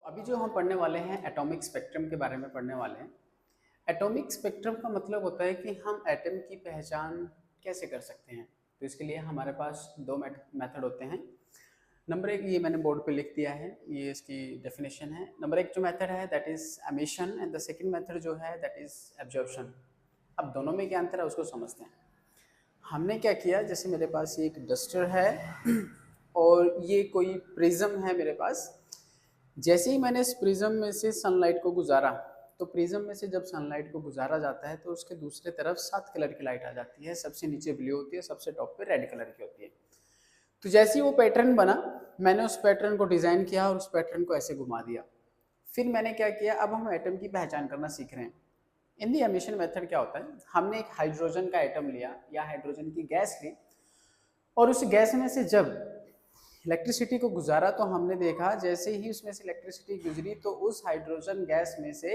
अभी जो हम पढ़ने वाले हैं एटॉमिक स्पेक्ट्रम के बारे में पढ़ने वाले हैं। एटॉमिक स्पेक्ट्रम का मतलब होता है कि हम एटम की पहचान कैसे कर सकते हैं। तो इसके लिए हमारे पास दो मेथड होते हैं। नंबर एक, ये मैंने बोर्ड पे लिख दिया है, ये इसकी डेफिनेशन है। नंबर एक जो मेथड है that is emission and the second method जो है दैट इज एब्जॉर्प्शन। अब दोनों में क्या अंतर है उसको समझते हैं। हमने क्या किया, जैसे मेरे पास ये एक डस्टर है और ये कोई प्रिज्म है मेरे पास। जैसे ही मैंने इस प्रिज्म में से सनलाइट को गुजारा, तो प्रिज्म में से जब सनलाइट को गुजारा जाता है तो उसके दूसरे तरफ 7 कलर की लाइट आ जाती है। सबसे नीचे ब्लू होती है, सबसे टॉप पे रेड कलर की होती है। तो जैसे ही वो पैटर्न बना, मैंने उस पैटर्न को डिजाइन किया और उस पैटर्न को ऐसे घुमा दिया। फिर मैंने क्या किया, अब हम एटम की पहचान करना सीख रहे हैं। इन दी एमिशन मेथड क्या होता है, हमने एक हाइड्रोजन का एटम लिया या हाइड्रोजन की गैस ली और उस गैस में से जब इलेक्ट्रिसिटी को गुजारा तो हमने देखा जैसे ही उसमें से इलेक्ट्रिसिटी गुजरी तो उस हाइड्रोजन गैस में से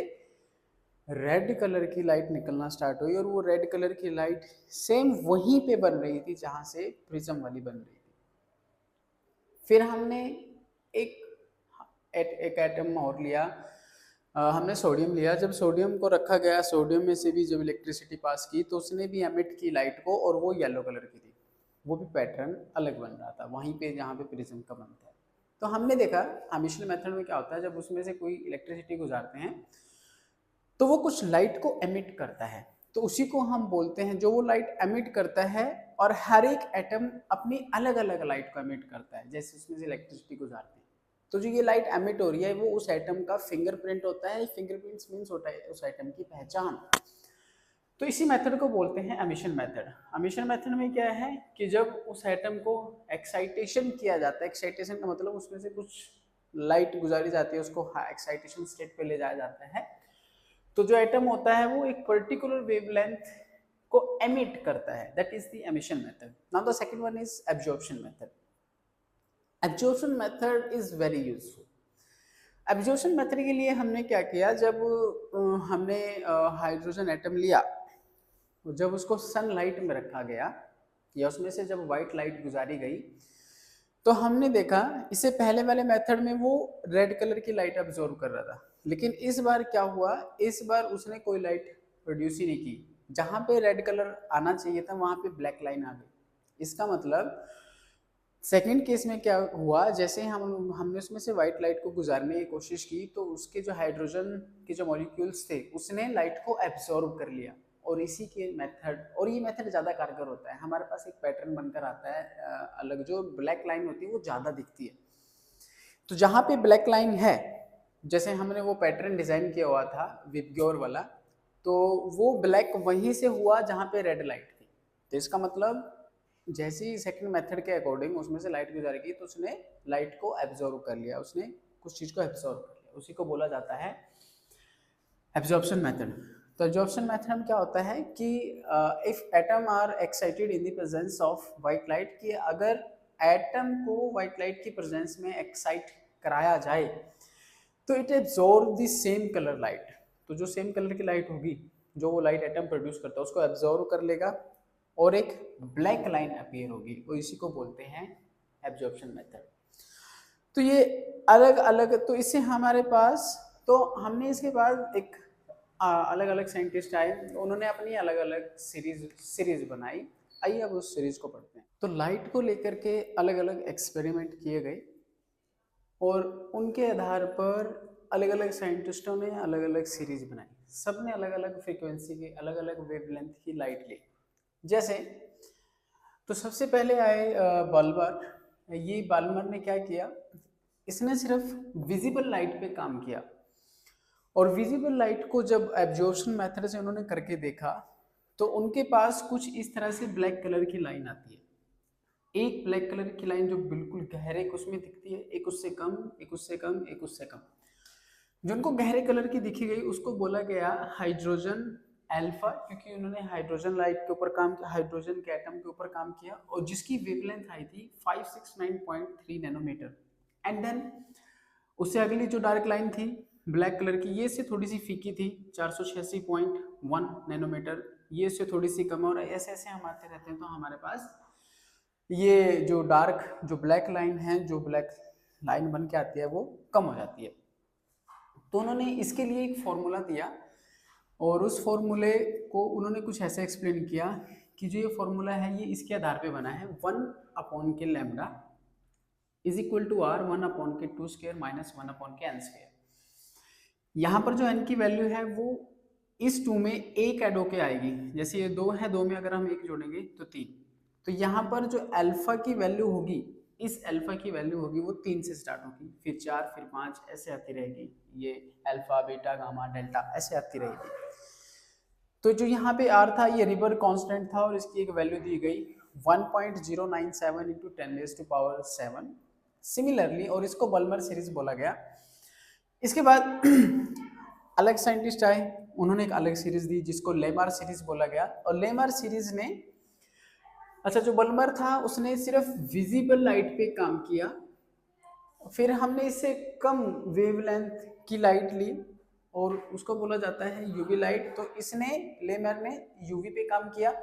रेड कलर की लाइट निकलना स्टार्ट हुई और वो रेड कलर की लाइट सेम वहीं पे बन रही थी जहां से प्रिज्म वाली बन रही थी। फिर हमने एक एक एटम और लिया, हमने सोडियम लिया। जब सोडियम को रखा गया, सोडियम में से भी जब इलेक्ट्रिसिटी पास की तो उसने भी एमिट की लाइट को और वो येलो कलर की थी। वो भी पैटर्न अलग बन रहा था वहीं पे जहाँ पे प्रिज्म का बनता है। तो हमने देखा एमिशन मेथड में क्या होता है, जब उसमें से कोई इलेक्ट्रिसिटी गुजारते हैं तो वो कुछ लाइट को एमिट करता है। तो उसी को हम बोलते हैं, जो वो लाइट एमिट करता है और हर एक एटम अपनी अलग अलग लाइट को एमिट करता है जैसे उसमें से इलेक्ट्रिसिटी गुजारते हैं। तो जो ये लाइट एमिट हो रही है वो उस एटम का फिंगरप्रिंट होता है। फिंगरप्रिंट मीन्स होता है उस एटम की पहचान। तो इसी मेथड को बोलते हैं एमिशन मेथड। एमिशन मेथड में क्या है कि जब उस एटम को एक्साइटेशन किया जाता है, एक्साइटेशन का मतलब उसमें से कुछ लाइट गुजारी जाती है, उसको एक्साइटेशन स्टेट पे ले जाया जाता है। तो जो एटम होता है वो एक पर्टिकुलर वेवलेंथ को एमिट करता है, that is the emission method. Now the second one is absorption method. Absorption method is very useful. Absorption method के लिए हमने क्या किया, जब हमने हाइड्रोजन एटम लिया, जब उसको सनलाइट में रखा गया या उसमें से जब व्हाइट लाइट गुजारी गई तो हमने देखा इससे पहले वाले मेथड में वो रेड कलर की लाइट अब्जॉर्व कर रहा था, लेकिन इस बार क्या हुआ, इस बार उसने कोई लाइट प्रोड्यूस ही नहीं की। जहां पे रेड कलर आना चाहिए था वहां पे ब्लैक लाइन आ गई। इसका मतलब सेकेंड केस में क्या हुआ, जैसे हमने उसमें से व्हाइट लाइट को गुजारने की कोशिश की तो उसके जो हाइड्रोजन के जो मॉलिक्यूल्स थे उसने लाइट को एब्जॉर्ब कर लिया। और इसी के मेथड, और ये मेथड ज़्यादा कारगर होता है। हमारे पास एक पैटर्न बनकर आता है अलग, जो ब्लैक लाइन होती है वो ज़्यादा दिखती है। तो जहाँ पे ब्लैक लाइन है, जैसे हमने वो पैटर्न डिज़ाइन किया हुआ था विबग्योर वाला, तो वो ब्लैक वहीं से हुआ जहाँ पे रेड लाइट थी। तो इसका मतलब जैसे ही सेकंड मेथड के अकॉर्डिंग उसमें से लाइट गुजारेगी तो उसने लाइट को एब्जॉर्व कर लिया, उसने कुछ चीज़ को एब्जॉर्व कर लिया। उसी को बोला जाता है एब्जॉर्प्शन मेथड। तो एब्जॉर्प्शन मेथड में क्या होता है कि if atom are excited in the presence of white light, कि अगर एटम को व्हाइट लाइट की प्रेजेंस में एक्साइट कराया जाए तो it absorb the same colour light. तो जो सेम कलर की लाइट होगी, जो वो लाइट एटम प्रोड्यूस करता है उसको एब्जॉर्व कर लेगा और एक ब्लैक लाइन अपीयर होगी। तो इसी को बोलते हैं एब्जॉर्प्शन मेथड। तो ये अलग अलग, तो इससे हमारे पास, तो हमने इसके बाद एक अलग अलग साइंटिस्ट आए, उन्होंने अपनी अलग अलग सीरीज बनाई। आइए अब उस सीरीज को पढ़ते हैं। तो लाइट को लेकर के अलग अलग एक्सपेरिमेंट किए गए और उनके आधार पर अलग अलग साइंटिस्टों ने अलग अलग सीरीज बनाई। सब ने अलग अलग फ्रीक्वेंसी की, अलग अलग वेवलेंथ की लाइट ली। जैसे तो सबसे पहले आए बाल्मर। ये बाल्मर ने क्या किया, इसने सिर्फ विजिबल लाइट पे काम किया और विजिबल लाइट को जब एब्जॉर्प्शन मेथड से उन्होंने करके देखा तो उनके पास कुछ इस तरह से ब्लैक कलर की लाइन आती है। एक ब्लैक कलर की लाइन जो बिल्कुल गहरे उसमें दिखती है, एक उससे कम, एक उससे कम, एक उससे कम। जो उनको गहरे कलर की दिखी गई उसको बोला गया हाइड्रोजन अल्फा, क्योंकि उन्होंने हाइड्रोजन लाइट के ऊपर काम किया, हाइड्रोजन के एटम के ऊपर काम किया और जिसकी वेवलेंथ आई थी 569.3 नैनोमीटर। एंड देन उससे अगली जो डार्क लाइन थी ब्लैक कलर की, ये से थोड़ी सी फीकी थी 486.1 नैनोमीटर, ये से थोड़ी सी कम। और ऐसे ऐसे हम आते रहते हैं तो हमारे पास ये जो डार्क, जो ब्लैक लाइन है, जो ब्लैक लाइन बन के आती है वो कम हो जाती है। तो उन्होंने इसके लिए एक फॉर्मूला दिया और उस फॉर्मूले को उन्होंने कुछ ऐसे एक्सप्लेन किया कि जो ये फॉर्मूला है ये इसके आधार पे बना है 1/के lambda is equal to R 1/के 2 स्क्वायर माइनस 1/के n स्क्वायर। यहाँ पर जो n की वैल्यू है वो इस 2 में एक ऐड होके आएगी, जैसे ये 2 है, 2 में अगर हम एक जोड़ेंगे तो 3। तो यहाँ पर जो अल्फा की वैल्यू होगी, इस अल्फा की वैल्यू होगी वो 3 से स्टार्ट होगी, फिर 4, फिर 5 ऐसे आती रहेगी, ये अल्फा बीटा गामा डेल्टा ऐसे आती रहेगी। तो जो यहाँ पे r था ये रिवर कांस्टेंट था और इसकी एक वैल्यू दी गई 1.097 इंटू 10⁻⁷ सिमिलरली, और इसको बल्मर सीरीज बोला गया। इसके बाद अलग साइंटिस्ट आए, उन्होंने एक अलग सीरीज दी जिसको लेमार सीरीज बोला गया। और लेमार सीरीज ने, अच्छा जो बल्मर था उसने सिर्फ विजिबल लाइट पे काम किया, फिर हमने इससे कम वेवलेंथ की लाइट ली और उसको बोला जाता है यूवी लाइट। तो इसने, लेमर ने यूवी पे काम किया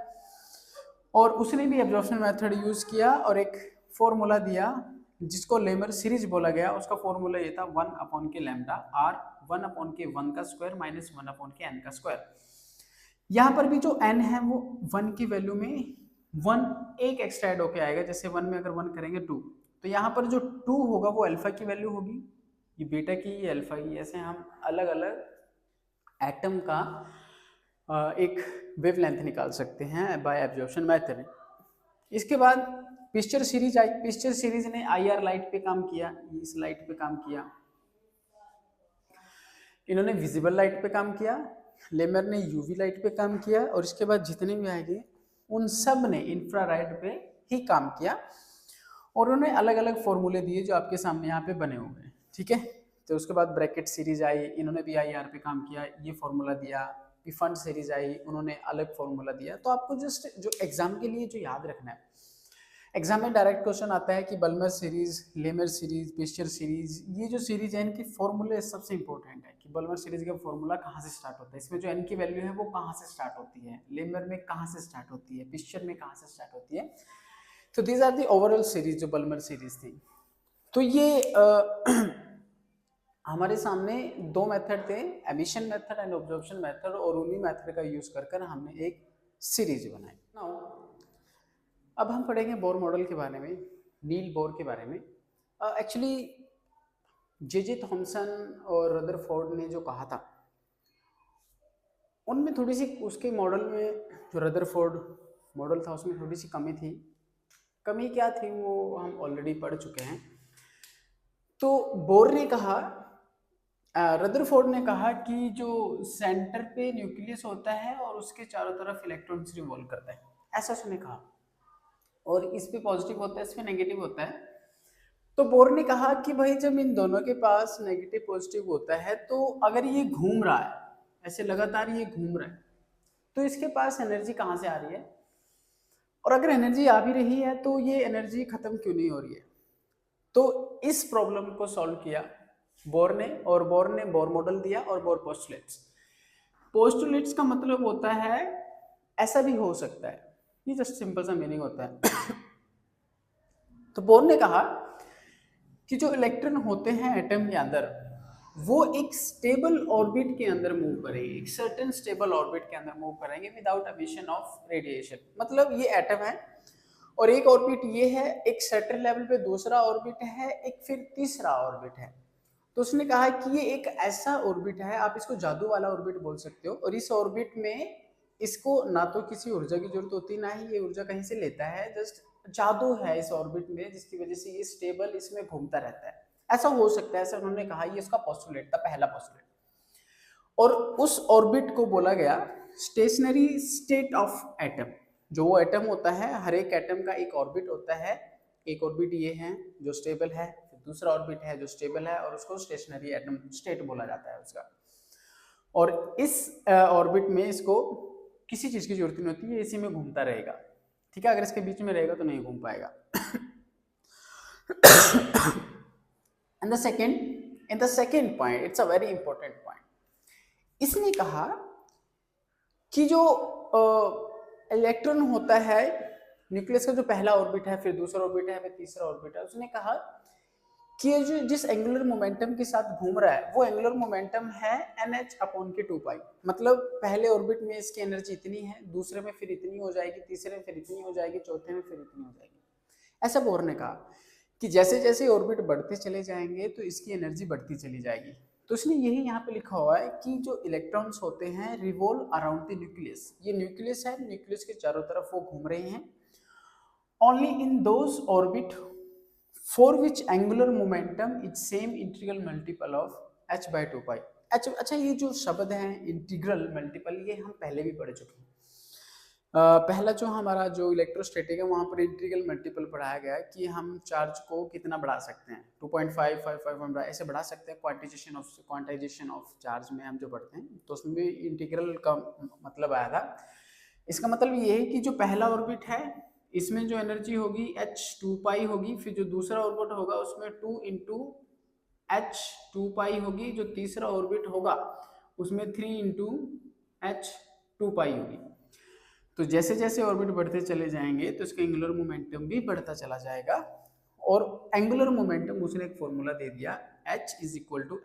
और उसने भी एब्जॉर्प्शन मेथड यूज किया और एक फॉर्मूला दिया जिसको लेमर सीरीज बोला गया। उसका फॉर्मूला ये था 1/के लैम्डा आर 1/के 1 का स्क्वायर माइनस 1/के n का स्क्वायर। यहाँ पर भी जो n है वो 1 की वैल्यू में 1 एक एक्स्ट्रा ऐड होके आएगा, जैसे 1 में अगर 1 करेंगे 2, तो यहाँ पर जो 2 होगा वो अल्फा की वैल्यू होगी, ये बीटा की, ये अल्फा की। ऐसे हम अलग अलग एटम का एक वेवलेंथ निकाल सकते हैं बाय एब्जॉर्प्शन मेथड। इसके बाद पिस्चर सीरीज आई। पिस्चर सीरीज ने IR लाइट पे काम किया, इस लाइट पे काम किया। इन्होंने विजिबल लाइट पे काम किया, लेमर ने यूवी लाइट पे काम किया, और इसके बाद जितने भी आएंगे उन सब ने इंफ्रारेड पे ही काम किया। और उन्होंने अलग अलग फॉर्मूले दिए जो आपके सामने यहाँ पे बने हुए हैं, ठीक है। तो उसके बाद ब्रैकेट सीरीज आई, इन्होंने भी IR पे काम किया, ये फॉर्मूला दिया। फंड सीरीज आई, उन्होंने अलग फॉर्मूला दिया। तो आपको जस्ट जो एग्जाम के लिए जो याद रखना है, एग्जाम में डायरेक्ट क्वेश्चन आता है कि बल्मर सीरीज, लेमर सीरीज, पिस्चर सीरीज, ये जो सीरीज है इनके फॉर्मूले सबसे इंपॉर्टेंट है कि बल्मर सीरीज का फॉर्मूला कहाँ से स्टार्ट होता है, इसमें जो n की वैल्यू है वो कहाँ से स्टार्ट होती है, लेमर में कहाँ से स्टार्ट होती है, पिस्चर में कहाँ से स्टार्ट होती है। तो these are the overall series जो बल्मर सीरीज थी। तो ये हमारे सामने दो मेथड थे, emission method and observation method, और उन्हीं मेथड का यूज कर हमने एक सीरीज बनाई। नाउ अब हम पढ़ेंगे बोर मॉडल के बारे में, नील बोर के बारे में। एक्चुअली जे थॉमसन और रदरफोर्ड ने जो कहा था उनमें थोड़ी सी, उसके मॉडल में जो रदरफोर्ड मॉडल था उसमें थोड़ी सी कमी थी। कमी क्या थी वो हम ऑलरेडी पढ़ चुके हैं। तो बोर ने कहा, रदरफोर्ड ने कहा कि जो सेंटर पे न्यूक्लियस होता है और उसके चारों तरफ इलेक्ट्रॉन्स रिवॉल्व करता है, ऐसा उसने कहा, और इस पे पॉजिटिव होता है, इस पे नेगेटिव होता है। तो बोर ने कहा कि भाई जब इन दोनों के पास नेगेटिव पॉजिटिव होता है तो अगर ये घूम रहा है, ऐसे लगातार ये घूम रहा है, तो इसके पास एनर्जी कहाँ से आ रही है, और अगर एनर्जी आ भी रही है तो ये एनर्जी खत्म क्यों नहीं हो रही है। तो इस प्रॉब्लम को सॉल्व किया बोर ने, और बोर ने बोर मॉडल दिया और बोर पोस्टुलेट्स। पोस्टुलेट्स का मतलब होता है ऐसा भी हो सकता है, ये जस्ट सिंपल सा मीनिंग होता है। तो बोर ने कहा कि जो इलेक्ट्रॉन होते हैं एटम के अंदर वो एक स्टेबल ऑर्बिट के अंदर मूव करेंगे, एक सर्टेन स्टेबल ऑर्बिट के अंदर मूव करेंगे विदाउट एमिशन ऑफ रेडिएशन। मतलब ये एटम है और एक ऑर्बिट ये है, एक सर्टेन लेवल पे दूसरा ऑर्बिट है, एक फिर तीसरा ऑर्बिट है। तो उसने कहा कि ये एक ऐसा ऑर्बिट है, आप इसको जादू वाला ऑर्बिट बोल सकते हो, और इस ऑर्बिट में इसको ना तो किसी ऊर्जा की जरूरत होती, ना ही ये ऊर्जा कहीं से लेता है, जस्ट जादू है इस ऑर्बिट में जिसकी वजह से ये स्टेबल इसमें घूमता रहता है। ऐसा हो सकता है, ऐसा उन्होंने कहा, ये इसका पोस्टुलेट था, पहला पोस्टुलेट। और उस ऑर्बिट को बोला गया स्टेशनरी स्टेट ऑफ एटम। जो वो एटम होता है, हर एक एटम का एक ऑर्बिट होता है, एक ऑर्बिट ये है जो स्टेबल है, दूसरा ऑर्बिट है जो स्टेबल है, और उसको स्टेशनरी एटम स्टेट बोला जाता है उसका। और इस ऑर्बिट में इसको किसी चीज की जरूरत नहीं होती है, इसी में घूमता रहेगा, ठीक है। अगर इसके बीच में रहेगा तो नहीं घूम पाएगा। in the second point, it's a very important point, इसने कहा कि जो इलेक्ट्रॉन होता है, न्यूक्लियस का जो पहला ऑर्बिट है, फिर दूसरा ऑर्बिट है, फिर तीसरा ऑर्बिट है, उसने कहा कि ये जो जिस एंगुलर मोमेंटम के साथ घूम रहा है वो एंगुलर मोमेंटम है nh/2π। मतलब पहले ऑर्बिट में इसकी एनर्जी इतनी है, दूसरे में फिर इतनी हो जाएगी, तीसरे में फिर इतनी हो जाएगी, चौथे में फिर इतनी हो जाएगी। ऐसा बोर ने कहा कि जैसे जैसे ऑर्बिट बढ़ते चले जाएंगे तो इसकी एनर्जी बढ़ती चली जाएगी। तो इसने यही यहाँ पे लिखा हुआ है कि जो इलेक्ट्रॉन्स होते हैं रिवॉल्व अराउंड द न्यूक्लियस। ये न्यूक्लियस है, न्यूक्लियस के चारों तरफ वो घूम रहे हैं। Only in those orbit for which angular momentum is same integral multiple of h/2π। अच्छा, ये जो शब्द है इंटीग्रल मल्टीपल, ये हम पहले भी पढ़ चुके हैं। पहला जो हमारा जो इलेक्ट्रोस्टैटिक है वहाँ पर इंटीग्रल मल्टीपल पढ़ाया गया है कि हम चार्ज को कितना बढ़ा सकते हैं, 2.5, 5, ऐसे बढ़ा सकते हैं। क्वांटाइजेशन ऑफ चार्ज में हम जो पढ़ते हैं तो उसमें भी इंटीग्रल का मतलब आया था। इसका मतलब ये है कि जो पहला ऑर्बिट है इसमें जो एनर्जी होगी h/2π होगी, फिर जो दूसरा ऑर्बिट होगा उसमें 2 × h/2π होगी, जो तीसरा ऑर्बिट होगा उसमें 3 × h/2π होगी। तो जैसे जैसे ऑर्बिट बढ़ते चले जाएंगे तो इसका एंगुलर मोमेंटम भी बढ़ता चला जाएगा। और एंगुलर मोमेंटम उसने एक फॉर्मूला दे दिया, h =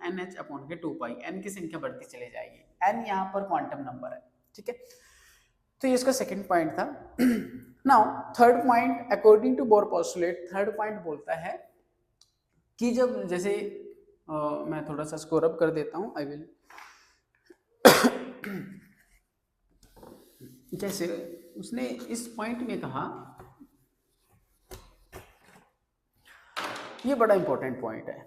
nh/2π। n की संख्या बढ़ती चली जाएगी, n यहाँ पर क्वांटम नंबर है, ठीक है। तो ये इसका सेकंड पॉइंट था। Now third point, according to Bohr postulate, third point बोलता है कि जब जैसे मैं थोड़ा सा इसको रब कर देता हूँ, आई विल जैसे उसने इस पॉइंट में कहा, ये बड़ा इंपॉर्टेंट पॉइंट है,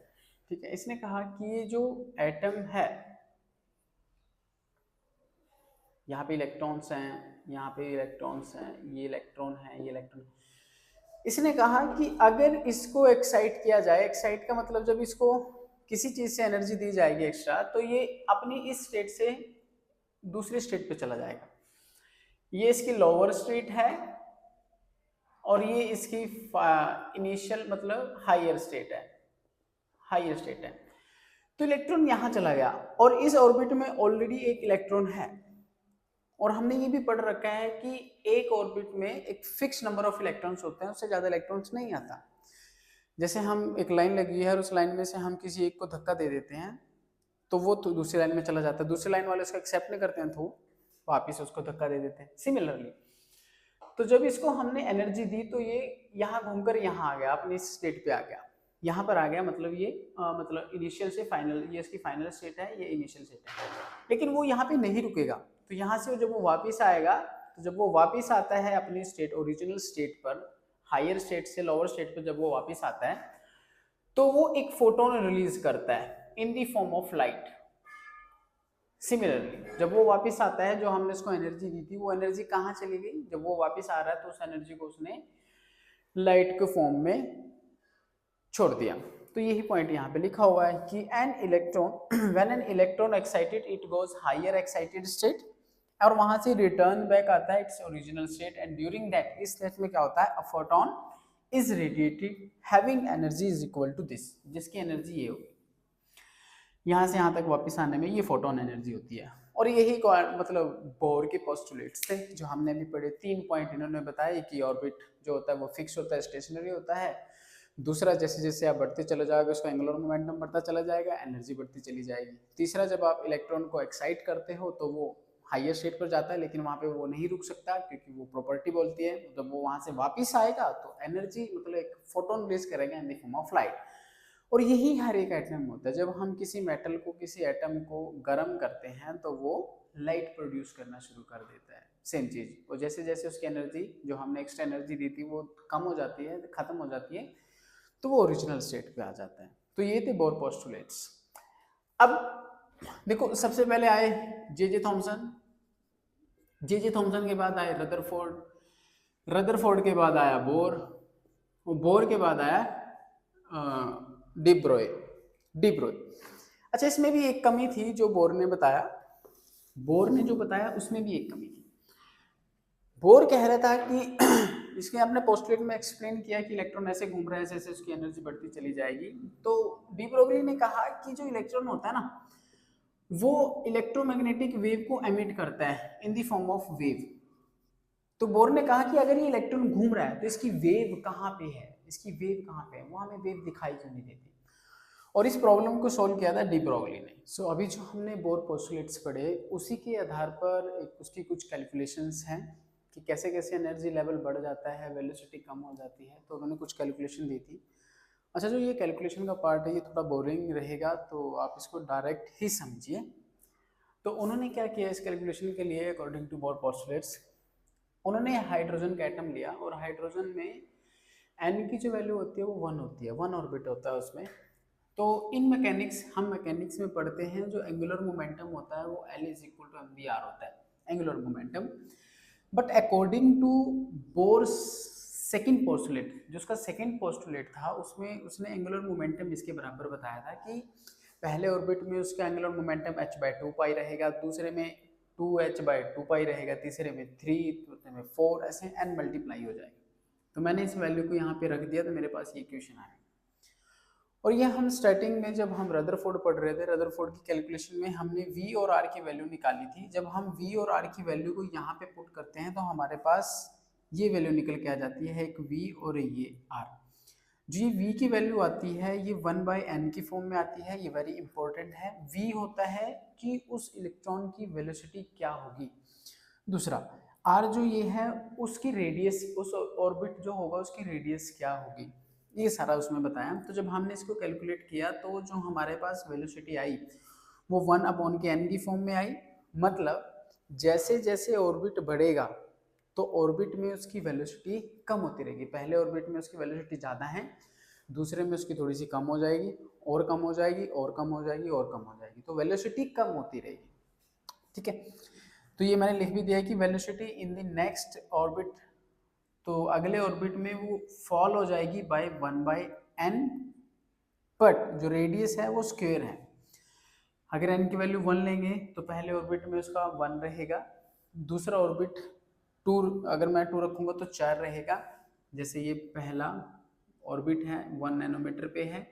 ठीक है। इसने कहा कि ये जो एटम है, यहाँ पे इलेक्ट्रॉन्स हैं, यहाँ पे इलेक्ट्रॉन्स हैं, ये इलेक्ट्रॉन है, ये इलेक्ट्रॉन। इसने कहा कि अगर इसको एक्साइट किया जाए, एक्साइट का मतलब जब इसको किसी चीज से एनर्जी दी जाएगी एक्स्ट्रा, तो ये अपनी इस स्टेट से दूसरे स्टेट पे चला जाएगा। ये इसकी लोअर स्टेट है और ये इसकी इनिशियल मतलब हायर स्टेट है, हायर स्टेट है। तो इलेक्ट्रॉन यहां चला गया और इस ऑर्बिट में ऑलरेडी एक इलेक्ट्रॉन है। और हमने ये भी पढ़ रखा है कि एक ऑर्बिट में एक फिक्स नंबर ऑफ इलेक्ट्रॉन्स होते हैं, उससे ज्यादा इलेक्ट्रॉन्स नहीं आता। जैसे हम एक लाइन लगी है और उस लाइन में से हम किसी एक को धक्का दे देते हैं तो वो तो दूसरी लाइन में चला जाता है, दूसरी लाइन वाले उसको एक्सेप्ट नहीं करते हैं तो वापिस उसको धक्का दे देते हैं। सिमिलरली तो जब इसको हमने एनर्जी दी तो ये यहाँ घूमकर यहाँ आ गया, अपनी स्टेट पे आ गया, यहाँ पर आ गया। मतलब ये मतलब इनिशियल से फाइनल, ये इसकी फाइनल स्टेट है, ये इनिशियल स्टेट है। लेकिन वो यहाँ पे नहीं रुकेगा, तो यहाँ से जब वो वापिस आएगा, तो जब वो वापिस आता है अपनी स्टेट ओरिजिनल स्टेट पर, हायर स्टेट से लोअर स्टेट पर जब वो वापिस आता है तो वो एक फोटोन रिलीज करता है in the form of light. Similarly जब वो वापस आता है, जो हमने इसको एनर्जी दी थी वो एनर्जी कहाँ चली गई, जब वो वापस आ रहा है तो उस एनर्जी को उसने लाइट के फॉर्म में छोड़ दिया। तो यही पॉइंट यहाँ पे लिखा हुआ है कि an electron when an electron excited it goes higher excited state, और वहां से रिटर्न बैक आता है its original state. And during that, इस स्टेट में क्या होता है, a photon is radiated having energy is equal to this, जिसकी एनर्जी ये होगी। यहाँ से यहाँ तक वापस आने में ये फोटोन एनर्जी होती है। और यही मतलब बोर के पोस्टुलेट्स थे जो हमने अभी पढ़े। 3 पॉइंट इन्होंने बताया कि ऑर्बिट जो होता है वो फिक्स होता है, स्टेशनरी होता है। दूसरा, जैसे जैसे आप बढ़ते चले जाओगे उसका एंगुलर मोमेंटम बढ़ता चला जाएगा, एनर्जी बढ़ती चली जाएगी। तीसरा, जब आप इलेक्ट्रॉन को एक्साइट करते हो तो वो हायर स्टेट पर जाता है, लेकिन वहाँ पे वो नहीं रुक सकता क्योंकि वो प्रॉपर्टी बोलती है जब वो वहाँ से वापिस आएगा तो एनर्जी मतलब एक फोटोन रिलीज करेगा in the form of light. और यही हर एक एटम होता है। जब हम किसी मेटल को, किसी एटम को गर्म करते हैं तो वो लाइट प्रोड्यूस करना शुरू कर देता है, सेम चीज। और जैसे जैसे उसकी एनर्जी, जो हमने एक्स्ट्रा एनर्जी दी थी, वो कम हो जाती है, खत्म हो जाती है, तो वो ओरिजिनल स्टेट पे आ जाता है। तो ये थे बोर पोस्टुलेट्स। अब देखो, सबसे पहले आए जे थॉमसन, जे थॉमसन के बाद आए रदरफोर्ड, रदरफोर्ड के बाद आया बोर, बोर के बाद आया डिब्रॉय। अच्छा, इसमें भी एक कमी थी जो बोर ने बताया, बोर ने जो बताया उसमें भी एक कमी थी। बोर कह रहा था कि इसके अपने पोस्टुलेट में एक्सप्लेन किया कि इलेक्ट्रॉन ऐसे घूम रहा है, जैसे उसकी एनर्जी बढ़ती चली जाएगी। तो डी ब्रोगली ने कहा कि जो इलेक्ट्रॉन होता है ना, वो इलेक्ट्रोमैग्नेटिक वेव को एमिट करता है in the form of wave. तो बोर ने कहा कि अगर ये इलेक्ट्रॉन घूम रहा है तो इसकी वेव कहाँ पे है, इसकी वेव कहाँ पे है, वो हमें वेव दिखाई क्यों नहीं देती। और इस प्रॉब्लम को सॉल्व किया था डी ब्रॉगली ने। सो अभी जो हमने बोर पोस्टुलेट्स पढ़े उसी के आधार पर उसकी कुछ कैलकुलेशंस हैं कि कैसे कैसे एनर्जी लेवल बढ़ जाता है, वेलोसिटी कम हो जाती है, तो उन्होंने कुछ कैलकुलेशन दी थी। अच्छा, जो ये कैलकुलेशन का पार्ट है ये थोड़ा बोरिंग रहेगा, तो आप इसको डायरेक्ट ही समझिए। तो उन्होंने क्या किया इस कैलकुलेशन के लिए, अकॉर्डिंग टू बोर पोस्टुलेट्स, उन्होंने हाइड्रोजन का एटम लिया और हाइड्रोजन में एन की जो वैल्यू होती है वो 1 होती है, 1 ऑर्बिट होता है उसमें। तो इन मैकेनिक्स, हम मैकेनिक्स में पढ़ते हैं जो एंगुलर मोमेंटम होता है वो L is equal to m v r होता है, angular momentum. But according to Bohr's second postulate, जो उसका सेकंड पोस्टुलेट था, उसमें उसने एंगुलर मोमेंटम इसके बराबर बताया था कि पहले ऑर्बिट में उसका एंगुलर मोमेंटम h/2 पाई रहेगा, दूसरे में 2h/2 पाई रहेगा, तीसरे में 3, चौथे में 4, ऐसे n मल्टीप्लाई हो जाएगा। तो मैंने इस वैल्यू को यहाँ पे रख दिया, तो मेरे पास ये इक्वेशन आया। और ये हम स्टार्टिंग में जब हम रदरफोर्ड पढ़ रहे थे, रदरफोर्ड की कैलकुलेशन में हमने v और r की वैल्यू निकाली थी। जब हम v और r की वैल्यू को यहाँ पे पुट करते हैं तो हमारे पास ये वैल्यू निकल के आ जाती है, एक v और ये r। जो ये v की वैल्यू आती है ये 1/n की फॉर्म में आती है, ये वेरी इंपॉर्टेंट है। v होता है कि उस इलेक्ट्रॉन की वेलोसिटी क्या होगी। दूसरा r जो ये है उसकी रेडियस, उस ऑर्बिट जो होगा उसकी रेडियस क्या होगी, ये सारा उसमें बताया। तो जब हमने इसको कैलकुलेट किया तो जो हमारे पास वेलोसिटी आई वो 1/n की फॉर्म में आई। मतलब जैसे जैसे ऑर्बिट बढ़ेगा तो ऑर्बिट में उसकी वेलोसिटी कम होती रहेगी। पहले ऑर्बिट में उसकी वेलोसिटी ज़्यादा है, दूसरे में उसकी थोड़ी सी कम हो जाएगी, और कम हो जाएगी, और कम हो जाएगी, और कम हो जाएगी, तो वेलोसिटी कम होती रहेगी। ठीक है, तो ये मैंने लिख भी दिया कि velocity in the next orbit, तो अगले ऑर्बिट में वो फॉल हो जाएगी बाय 1/n, बट जो रेडियस है वो स्क्वायर है। अगर n की वैल्यू 1 लेंगे तो पहले ऑर्बिट में उसका 1 रहेगा, दूसरा ऑर्बिट 2, अगर मैं 2 रखूंगा तो 4 रहेगा। जैसे ये पहला ऑर्बिट है 1 नैनोमीटर पे है,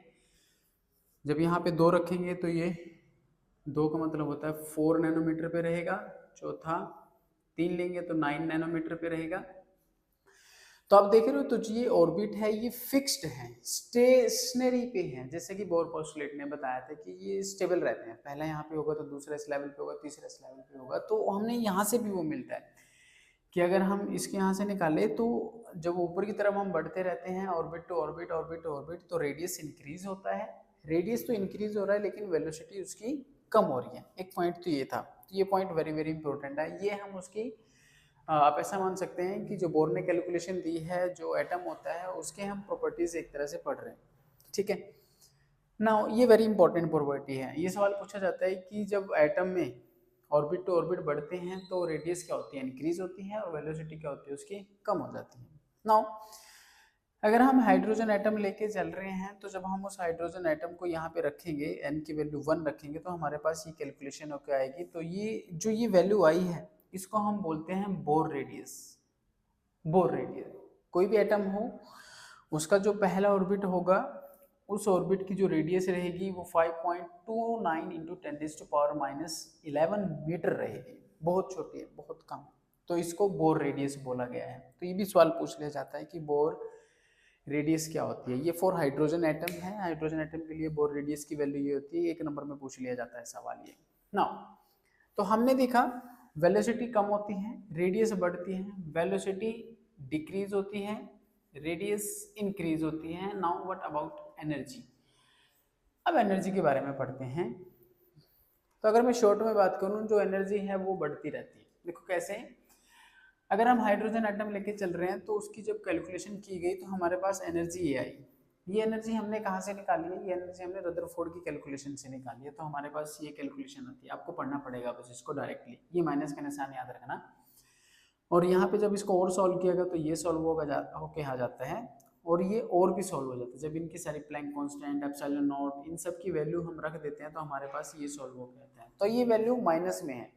जब यहाँ पे 2 रखेंगे तो ये 2 का मतलब होता है 4 नैनोमीटर पे रहेगा। चौथा 3 लेंगे तो 9 नैनोमीटर पे रहेगा। तो आप देख रहे हो, तो ये ऑर्बिट है ये फिक्स्ड है, स्टेशनरी पे है। जैसे कि बोर पोस्टुलेट ने बताया था कि ये स्टेबल रहते हैं, पहला यहाँ पे होगा तो दूसरा इस लेवल पे होगा, तीसरा इस लेवल पे होगा। तो हमने यहाँ से भी वो मिलता है कि अगर हम इसके यहाँ से निकाले तो जब ऊपर की तरफ हम बढ़ते रहते हैं orbit to orbit, orbit to orbit, तो रेडियस इंक्रीज होता है। रेडियस तो इंक्रीज हो रहा है लेकिन वेलोसिटी उसकी कम हो रही है। एक पॉइंट तो ये था, तो ये पॉइंट वेरी वेरी इंपॉर्टेंट है। ये हम उसकी आप ऐसा मान सकते हैं कि जो बोर ने कैलकुलेशन दी है, जो एटम होता है उसके हम प्रॉपर्टीज एक तरह से पढ़ रहे हैं। ठीक है ना, ये वेरी इंपॉर्टेंट प्रॉपर्टी है। ये सवाल पूछा जाता है कि जब एटम में ऑर्बिट टू ऑर्बिट बढ़ते हैं तो रेडियस क्या होती है, इंक्रीज होती है, और वेलोसिटी क्या होती है उसकी, कम हो जाती है। नाउ अगर हम हाइड्रोजन एटम लेके चल रहे हैं तो जब हम उस हाइड्रोजन एटम को यहाँ पे रखेंगे, n की वैल्यू 1 रखेंगे, तो हमारे पास ये कैलकुलेशन होकर आएगी। तो ये जो ये वैल्यू आई है इसको हम बोलते हैं बोर रेडियस। बोर रेडियस, कोई भी एटम हो उसका जो पहला ऑर्बिट होगा उस ऑर्बिट की जो रेडियस रहेगी वो 5.29 इंटू 10⁻⁻11 मीटर रहेगी। बहुत छोटी है, बहुत कम, तो इसको बोर रेडियस बोला गया है। तो ये भी सवाल पूछ लिया जाता है कि बोर रेडियस क्या होती है। ये फॉर हाइड्रोजन एटम है, हाइड्रोजन एटम के लिए बोर रेडियस की वैल्यू ये होती है। 1 नंबर में पूछ लिया जाता है सवाल ये। नाउ तो हमने देखा वेलोसिटी कम होती है, रेडियस बढ़ती है, वेलोसिटी डिक्रीज होती है, रेडियस इंक्रीज होती है। Now what about energy. अब एनर्जी के बारे में पढ़ते हैं। तो अगर मैं शॉर्ट में बात करूं, जो एनर्जी है वो बढ़ती रहती है। देखो कैसे, अगर हम हाइड्रोजन एटम लेके चल रहे हैं तो उसकी जब कैलकुलेशन की गई तो हमारे पास एनर्जी ये आई। ये एनर्जी हमने कहाँ से निकाली है, ये एनर्जी हमने रदरफोर्ड की कैलकुलेशन से निकाली है। तो हमारे पास ये कैलकुलेशन आती है, आपको पढ़ना पड़ेगा बस इसको डायरेक्टली, ये माइनस का निशान याद रखना। और यहाँ पे जब इसको और सॉल्व किया गया तो ये सॉल्व होके आ जाता है, और ये और भी सॉल्व हो जाता है। जब इनकी सारी प्लैंक कांस्टेंट, एप्सिलॉन नॉट, इन सब की वैल्यू हम रख देते हैं तो हमारे पास ये सॉल्व हो जाता है। तो ये वैल्यू माइनस में है,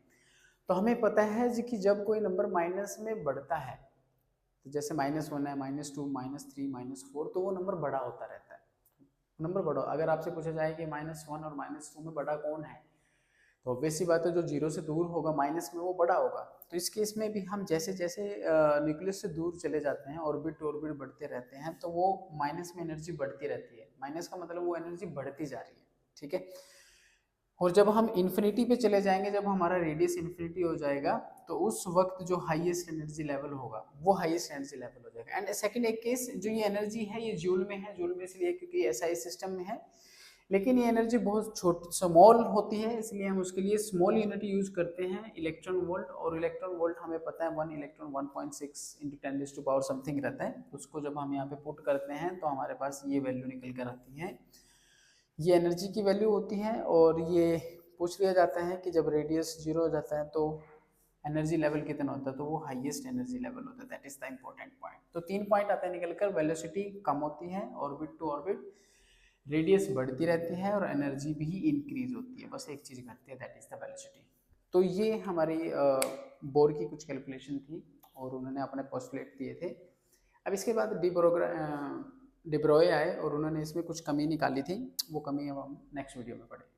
तो हमें पता है कि जब कोई नंबर माइनस में बढ़ता है, तो जैसे -1 है, -2, -3, -4, तो वो नंबर बड़ा होता रहता है। नंबर बड़ा, अगर आपसे पूछा जाए कि -1 और -2 में बड़ा कौन है, तो ऑब्वियस सी बात है जो 0 से दूर होगा माइनस में वो बड़ा होगा। तो इस केस में भी हम जैसे जैसे न्यूक्लियस से दूर चले जाते हैं, ऑर्बिट टू ऑर्बिट बढ़ते रहते हैं, तो वो माइनस में एनर्जी बढ़ती रहती है, माइनस का मतलब वो एनर्जी बढ़ती जा रही है, ठीक है। और जब हम इन्फिनिटी पे चले जाएंगे, जब हमारा रेडियस इन्फिनिटी हो जाएगा, तो उस वक्त जो हाईएस्ट एनर्जी लेवल होगा वो हाईएस्ट एनर्जी लेवल हो जाएगा। एंड सेकंड एक केस, जो ये एनर्जी है ये जूल में है, जूल में इसलिए क्योंकि एसआई सिस्टम में है, लेकिन ये एनर्जी बहुत स्मॉल होती है, इसलिए हम उसके लिए स्मॉल यूनिट यूज करते हैं, इलेक्ट्रॉन वोल्ट। और इलेक्ट्रॉन वोल्ट हमें पता है 1 इलेक्ट्रॉन 1.6 इंटू 10⁻⁴ समथिंग रहता है। उसको जब हम यहाँ पे पुट करते हैं तो हमारे पास ये वैल्यू निकल कर आती है, ये एनर्जी की वैल्यू होती है। और ये पूछ लिया जाता है कि जब रेडियस 0 हो जाता है तो एनर्जी लेवल कितना होता है, तो वो हाईएस्ट एनर्जी लेवल होता है। That is the important point. तो 3 पॉइंट आते हैं निकल कर, वेलोसिटी कम होती है ऑर्बिट टू ऑर्बिट, रेडियस बढ़ती रहती है और एनर्जी भी इंक्रीज होती है, बस एक चीज़ घटती है, दैट इज द वेलोसिटी। तो ये हमारी बोर की कुछ कैलकुलेशन थी और उन्होंने अपने पोस्टुलेट दिए थे। अब इसके बाद डिब्रोय आए और उन्होंने इसमें कुछ कमी निकाली थी, वो कमी अब हम नेक्स्ट वीडियो में पढ़ेंगे।